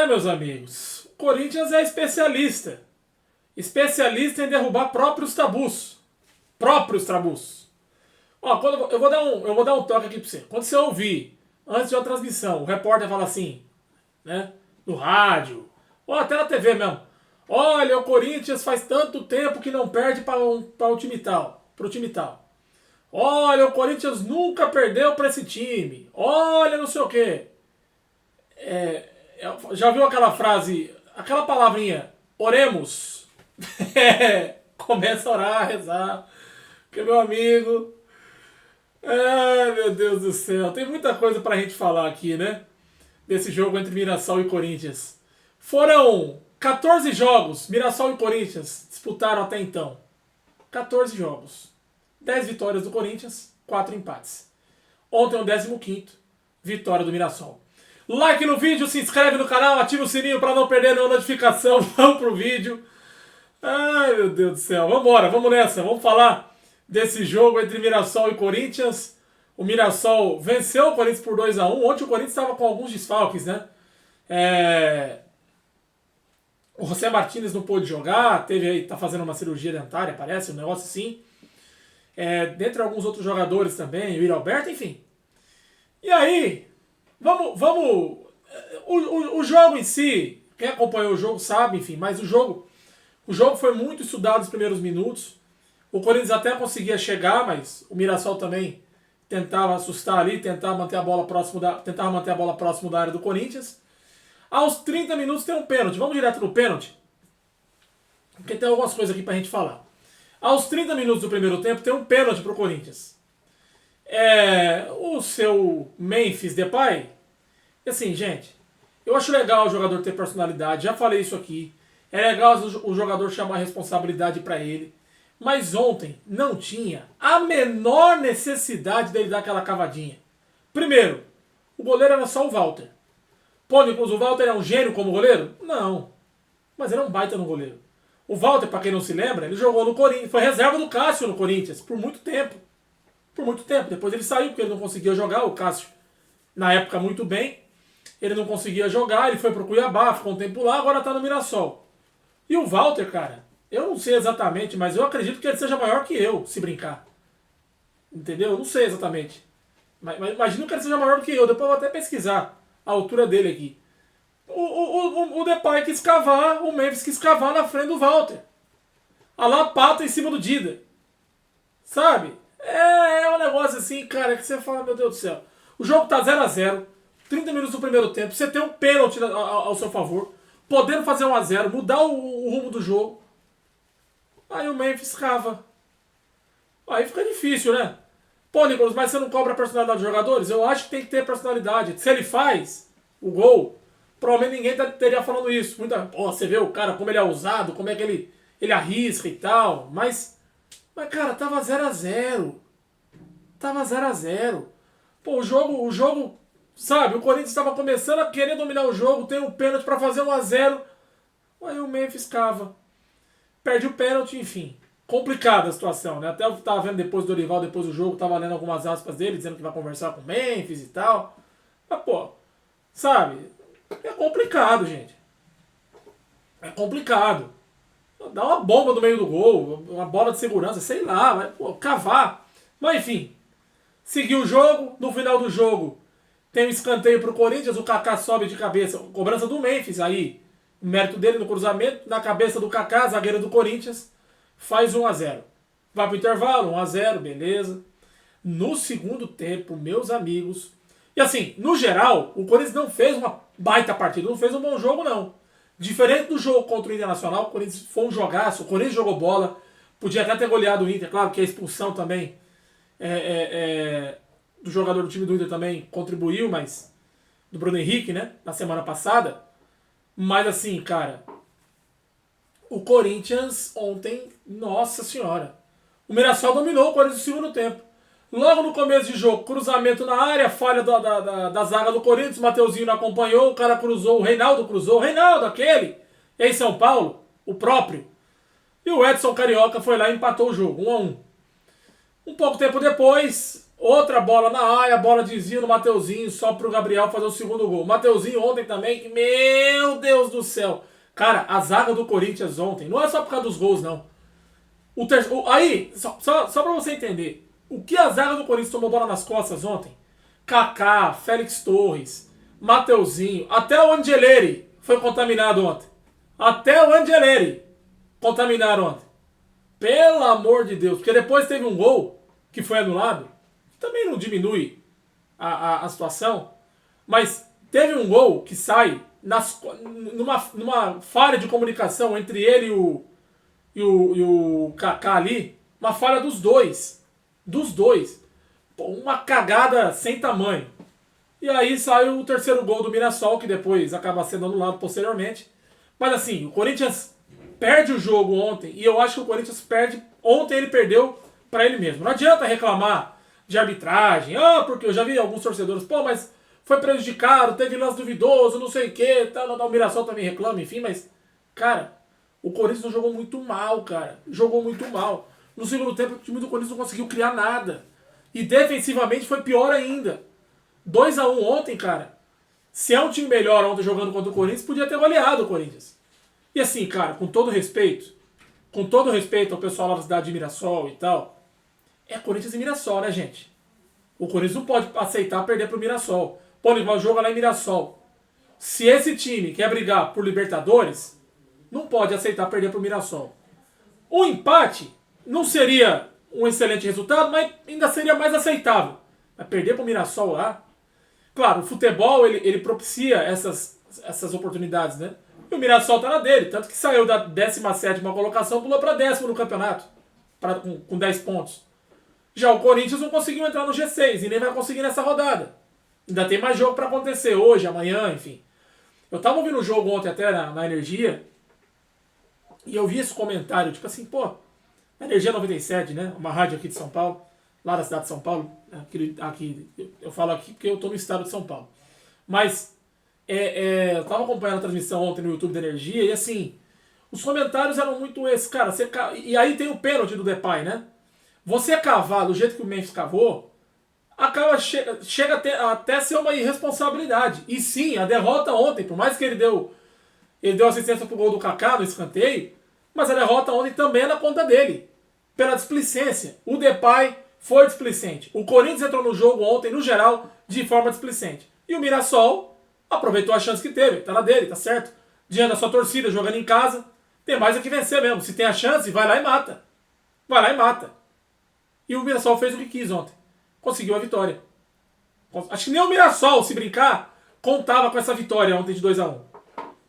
Meus amigos, o Corinthians é especialista. Especialista em derrubar próprios tabus. Próprios tabus. Ó, eu vou dar um toque aqui pra você. Quando você ouvir, antes de uma transmissão, o repórter fala assim, né? No rádio, ou até na TV mesmo. Olha, o Corinthians faz tanto tempo que não perde para o time tal. Pro time tal. Olha, o Corinthians nunca perdeu para esse time. Olha, não sei o quê. Já viu aquela frase, aquela palavrinha, oremos? Começa a orar, a rezar. Porque, meu amigo, ai, meu Deus do céu, tem muita coisa pra gente falar aqui, né? Desse jogo entre Mirassol e Corinthians. Foram 14 jogos, Mirassol e Corinthians disputaram até então. 14 jogos. 10 vitórias do Corinthians, 4 empates. Ontem o 15º, vitória do Mirassol. Like no vídeo, se inscreve no canal, ativa o sininho para não perder nenhuma notificação. Vamos pro vídeo. Ai, meu Deus do céu. Vambora, vamos nessa. Vamos falar desse jogo entre Mirassol e Corinthians. O Mirassol venceu o Corinthians por 2-1. Ontem o Corinthians estava com alguns desfalques, né? O José Martínez não pôde jogar, tá fazendo uma cirurgia dentária, parece, um negócio assim. Dentre alguns outros jogadores também, o Yuri Alberto, enfim. E aí, o jogo em si, quem acompanhou o jogo sabe, enfim, mas o jogo foi muito estudado nos primeiros minutos. O Corinthians até conseguia chegar, mas o Mirassol também tentava assustar ali, tentava manter a bola próximo da área do Corinthians. Aos 30 minutos tem um pênalti. Vamos direto no pênalti, porque tem algumas coisas aqui pra gente falar. Aos 30 minutos do primeiro tempo tem um pênalti pro Corinthians. O seu Memphis Depay, assim, gente, eu acho legal o jogador ter personalidade, já falei isso aqui. É legal o jogador chamar a responsabilidade pra ele. Mas ontem não tinha a menor necessidade dele dar aquela cavadinha. Primeiro, o goleiro era só o Walter. Pô, Nicolas, o Walter é um gênio como goleiro? Não. Mas ele é um baita no goleiro. O Walter, pra quem não se lembra, ele jogou no Corinthians. Foi reserva do Cássio no Corinthians por muito tempo. Por muito tempo. Depois ele saiu porque ele não conseguia jogar. O Cássio, na época, muito bem. Ele não conseguia jogar. Ele foi pro Cuiabá, ficou um tempo lá. Agora tá no Mirassol. E o Walter, cara, eu não sei exatamente, mas eu acredito que ele seja maior que eu, se brincar. Entendeu? Eu não sei exatamente. Mas imagino que ele seja maior do que eu. Depois eu vou até pesquisar a altura dele aqui. O Depay quis cavar, o Memphis quis cavar na frente do Walter. A lapata em cima do Dida. Sabe? É um negócio assim, cara, que você fala, meu Deus do céu. O jogo tá 0-0, 30 minutos do primeiro tempo, você tem um pênalti ao seu favor, podendo fazer 1-0, mudar o rumo do jogo. Aí o Memphis cava. Aí fica difícil, né? Pô, Nicolas, mas você não cobra a personalidade dos jogadores? Eu acho que tem que ter personalidade. Se ele faz o gol, provavelmente ninguém teria falando isso. Você vê o cara, como ele é ousado, como é que ele arrisca e tal. Mas cara, tava 0-0. Tava 0-0. Pô, o jogo, sabe? O Corinthians estava começando a querer dominar o jogo, tem um pênalti pra fazer 1-0. Aí o Memphis cava. Perde o pênalti, enfim. Complicada a situação, né? Até eu tava vendo depois do Dorival, depois do jogo, tava lendo algumas aspas dele, dizendo que vai conversar com o Memphis e tal. Mas, pô, sabe? É complicado, gente. É complicado. Dá uma bomba no meio do gol, uma bola de segurança, sei lá, vai, pô, cavar. Mas, enfim. Seguiu o jogo, no final do jogo tem um escanteio pro Corinthians, o Kaká sobe de cabeça, cobrança do Memphis aí. O mérito dele no cruzamento, na cabeça do Kaká, zagueiro do Corinthians. Faz 1-0. Vai pro intervalo, 1-0, beleza. No segundo tempo, meus amigos... E assim, no geral, o Corinthians não fez uma baita partida, não fez um bom jogo, não. Diferente do jogo contra o Internacional, o Corinthians foi um jogaço, o Corinthians jogou bola, podia até ter goleado o Inter, claro que a expulsão também do jogador do time do Inter também contribuiu, mas... Do Bruno Henrique, né, na semana passada. Mas assim, cara... O Corinthians ontem, nossa senhora. O Mirassol dominou o Corinthians no segundo tempo. Logo no começo de jogo, cruzamento na área, falha da zaga do Corinthians, o Mateuzinho não acompanhou, o cara cruzou, o Reinaldo cruzou. O Reinaldo, aquele, em São Paulo, o próprio. E o Edson Carioca foi lá e empatou o jogo, 1-1. Um pouco tempo depois, Outra bola na área, a bola desvia no Mateuzinho, só pro Gabriel fazer o segundo gol. Mateuzinho ontem também, que, meu Deus do céu. Cara, a zaga do Corinthians ontem, não é só por causa dos gols, não. Aí, só pra você entender, o que a zaga do Corinthians tomou bola nas costas ontem? Kaká, Félix Torres, Mateuzinho, até o Angeleri foi contaminado ontem. Até o Angeleri contaminaram ontem. Pelo amor de Deus, porque depois teve um gol que foi anulado, que também não diminui a situação, mas teve um gol que sai numa falha de comunicação entre ele e o Kaká ali, uma falha dos dois. Dos dois. Uma cagada sem tamanho. E aí saiu o terceiro gol do Mirassol, que depois acaba sendo anulado posteriormente. Mas assim, o Corinthians perde o jogo ontem, e eu acho que o Corinthians perde. Ontem ele perdeu pra ele mesmo. Não adianta reclamar de arbitragem, porque eu já vi alguns torcedores, mas foi prejudicado, teve lance duvidoso, não sei o que, o Mirassol também reclama, enfim, mas, cara, o Corinthians não jogou muito mal, cara. Jogou muito mal. No segundo tempo, o time do Corinthians não conseguiu criar nada. E defensivamente foi pior ainda. 2-1 ontem, cara. Se é um time melhor ontem jogando contra o Corinthians, podia ter goleado o Corinthians. E assim, cara, com todo respeito ao pessoal lá da cidade de Mirassol e tal, é Corinthians e Mirassol, né, gente? O Corinthians não pode aceitar perder pro Mirassol. Pô, o jogo lá em Mirassol. Se esse time quer brigar por Libertadores, não pode aceitar perder pro Mirassol. O empate não seria um excelente resultado, mas ainda seria mais aceitável. Mas perder pro Mirassol lá... Claro, o futebol ele propicia essas oportunidades, né? E o Mirassol tá na dele, tanto que saiu da 17ª colocação, pulou para 10º no campeonato, com 10 pontos. Já o Corinthians não conseguiu entrar no G6 e nem vai conseguir nessa rodada. Ainda tem mais jogo para acontecer hoje, amanhã, enfim. Eu tava ouvindo o jogo ontem até na Energia, e eu vi esse comentário, tipo assim, Energia 97, né? Uma rádio aqui de São Paulo, lá da cidade de São Paulo. Aqui, eu falo aqui porque eu tô no estado de São Paulo. Mas eu tava acompanhando a transmissão ontem no YouTube da Energia, e assim, os comentários eram muito esses, cara, e aí tem o pênalti do Depay, né? Você cavar do jeito que o Memphis cavou, chega até ser uma irresponsabilidade. E sim, a derrota ontem, por mais que ele deu assistência pro gol do Kaká no escanteio, mas a derrota ontem também é na conta dele, pela displicência. O Depay foi displicente. O Corinthians entrou no jogo ontem, no geral, de forma displicente. E o Mirassol aproveitou a chance que teve, tá na dele, tá certo? Diante da sua torcida, jogando em casa, tem mais a que vencer mesmo. Se tem a chance, vai lá e mata. Vai lá e mata. E o Mirassol fez o que quis ontem. Conseguiu a vitória. Acho que nem o Mirassol, se brincar, contava com essa vitória ontem de 2-1.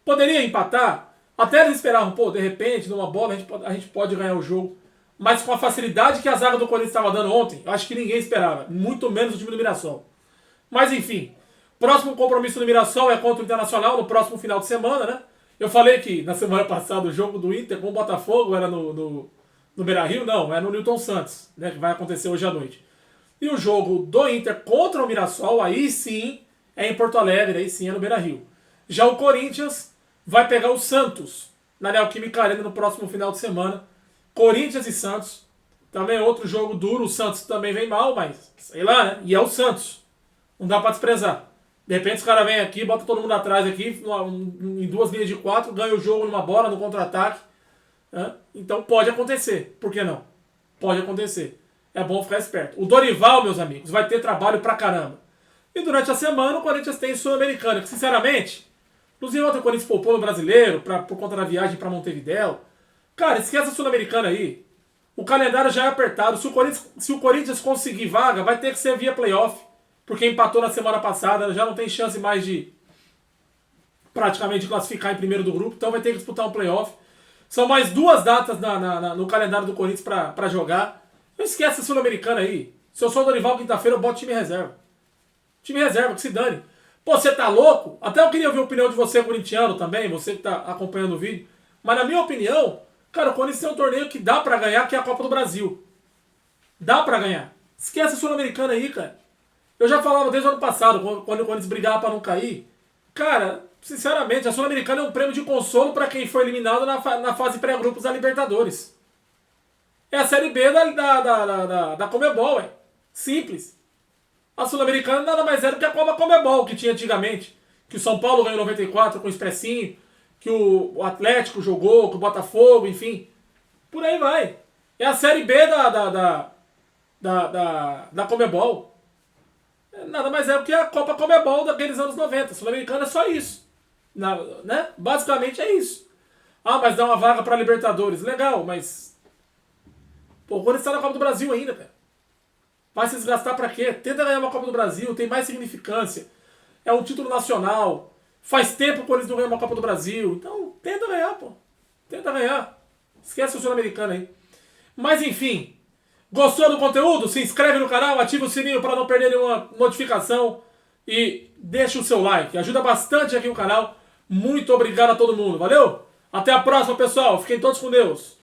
Poderia empatar? Até eles esperavam, de repente, numa bola, a gente pode ganhar o jogo. Mas com a facilidade que a zaga do Corinthians estava dando ontem, eu acho que ninguém esperava. Muito menos o time do Mirassol. Mas enfim, próximo compromisso do Mirassol é contra o Internacional no próximo final de semana, né? Eu falei que na semana passada o jogo do Inter com o Botafogo era no Beira-Rio, não, é no Newton Santos, né? Que vai acontecer hoje à noite. E o jogo do Inter contra o Mirassol, aí sim é em Porto Alegre, aí sim é no Beira-Rio. Já o Corinthians vai pegar o Santos na Neoquímica Arena no próximo final de semana. Corinthians e Santos. Também é outro jogo duro. O Santos também vem mal, mas sei lá, né? E é o Santos. Não dá pra desprezar. De repente os caras vêm aqui, bota todo mundo atrás aqui, em 2 linhas de 4, ganha o jogo numa bola, no contra-ataque. Né? Então pode acontecer. Por que não? Pode acontecer. É bom ficar esperto. O Dorival, meus amigos, vai ter trabalho pra caramba. E durante a semana o Corinthians tem Sul-Americana, que sinceramente, inclusive ontem o Corinthians poupou no Brasileiro, por conta da viagem pra Montevidéu. Cara, esquece a Sul-Americana aí. O calendário já é apertado. Se o Corinthians conseguir vaga, vai ter que ser via playoff. Porque empatou na semana passada, já não tem chance mais de praticamente classificar em primeiro do grupo. Então vai ter que disputar um playoff. São mais 2 datas no calendário do Corinthians pra jogar. Não esquece a Sul-Americana aí. Se eu sou o Dorival quinta-feira, eu boto time reserva. Time reserva, que se dane. Você tá louco? Até eu queria ouvir a opinião de você, corintiano, também. Você que tá acompanhando o vídeo. Mas na minha opinião... Cara, o Corinthians tem um torneio que dá pra ganhar, que é a Copa do Brasil. Dá pra ganhar. Esquece a Sul-Americana aí, cara. Eu já falava desde o ano passado, quando o Corinthians brigava pra não cair. Cara, sinceramente, a Sul-Americana é um prêmio de consolo pra quem foi eliminado na fase pré-grupos da Libertadores. É a Série B da Conmebol, Simples. A Sul-Americana nada mais era do que a Copa Comebol que tinha antigamente. Que o São Paulo ganhou em 94 com o Expressinho, que o Atlético jogou, com o Botafogo, enfim. Por aí vai. É a Série B da Comebol. Nada mais é do que a Copa Comebol daqueles anos 90. Sul-Americana é só isso. Né? Basicamente é isso. Ah, mas dá uma vaga pra Libertadores. Legal, mas... Pô, o Corinthians tá na Copa do Brasil ainda, cara. Vai se desgastar pra quê? Tenta ganhar uma Copa do Brasil, tem mais significância. É um título nacional. Faz tempo que o Corinthians não ganha uma Copa do Brasil. Então, tenta ganhar, pô. Tenta ganhar. Esquece o Sul-Americano aí. Mas, enfim. Gostou do conteúdo? Se inscreve no canal, ativa o sininho para não perder nenhuma notificação. E deixa o seu like. Ajuda bastante aqui o canal. Muito obrigado a todo mundo. Valeu? Até a próxima, pessoal. Fiquem todos com Deus.